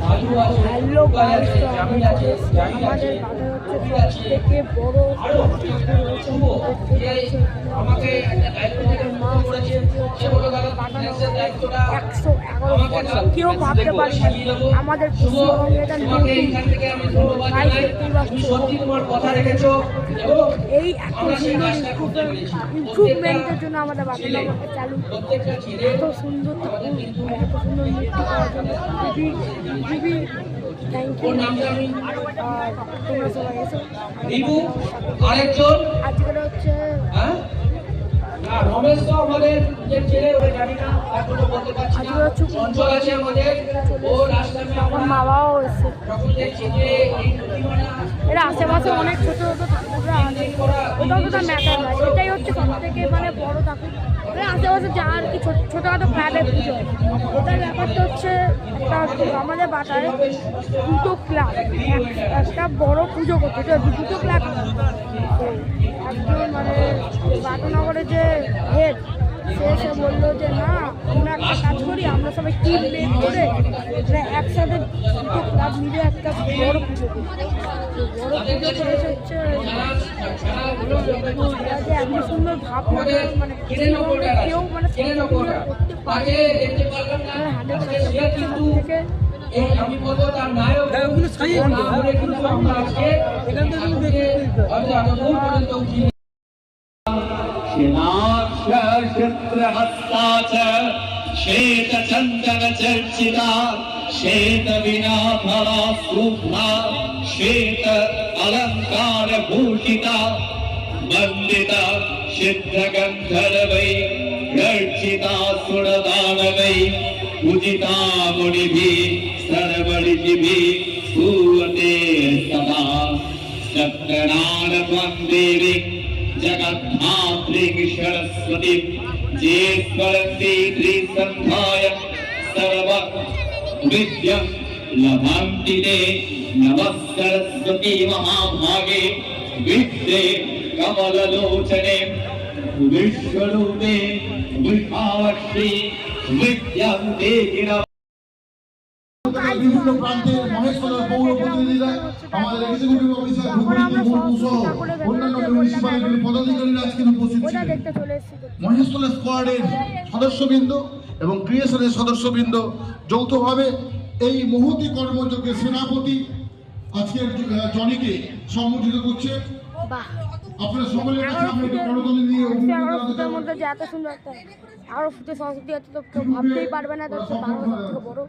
Hello guys, তো আমাদের বাজার হচ্ছে সবথেকে বড় ঠাকুর রয়েছে। কেউ ভাবতে পারি আমাদের পশ্চিমবঙ্গে এটা এই এত সুন্দর ইমপ্রুভমেন্টের জন্য আমাদের বাংলাদেশে চালু এত সুন্দর ঠাকুর, এত সুন্দর নৃত্য করার জন্য খুবই থ্যাংক ইউ। আর তোমরা সবাই এসো। আজকের হচ্ছে আমার বাবাও এসছে। এরা আশেপাশে অনেক ছোট ছোট ঠাকুররা আছে, ওটাও তো ম্যাটার নয়, এটাই হচ্ছে সব থেকে মানে বড় ঠাকুর। আশেপাশে যা আর কি ছোটোখাটো ক্লাবে পুজো, ওটার ব্যাপারটা হচ্ছে একটা আমাদের বাটায় দুটো ক্লাব একটা বড় পুজো করতে, দুটো ক্লাব। একজন মানে বাটানগরের যে হেড সে বললো যে না, আমরা একটা কাজ করি, আমরা সবাই টিম মেক করে একসাথে দুটো ক্লাব মিলে একটা বড় পুজো করি। বড় পুজো করেছে হচ্ছে এত সুন্দর ভাবনা, মানে কেউ মানে করতে পারে থেকে श्वेत चंदन चर्चिता श्वेत विना भवा शुभा श्वेत अलंकार भूषिता वंदिता सिद्ध गंधर्वै गर्जिता सुरदानवै पूजिता मुनिभिः सर्वऋषिभिः स्तूयते सदा सत्यनारायण वन्देवी जगद्धात्रीं सरस्वतीं जे स्मरन्ति त्रिसन्ध्याय सर्व विद्यां लभन्ति ते। नमः सरस्वती महाभागे विद्ये कमललोचने विश्वरूपे विभावश्री विद्यां देहि বিভিন্ন প্রান্তের মহেশতলার পৌর প্রতিনিধিরা, আমাদের এক্সিকিউটিভ অফিসার অন্যান্য মিউনিসিপ্যালিটির পদাধিকারীরা আজকে উপস্থিত ছিলেন। মহেশতলা স্কোয়াডের সদস্যবৃন্দ এবং ক্রিয়েশনের সদস্যবৃন্দ যৌথভাবে এই মহতী কর্মযজ্ঞের সেনাপতি আজকের জনিকে সম্বোধিত করছে। আপনারা সকলের কাছে আমরা একটু করতালি দিয়ে ফুটের মধ্যে যে এত সুন্দর একটা আরো ফুটে সংস্কৃতি আছে, তো কেউ ভাবতেই পারবে না। এটা হচ্ছে বাংলাদেশ থেকে বড়।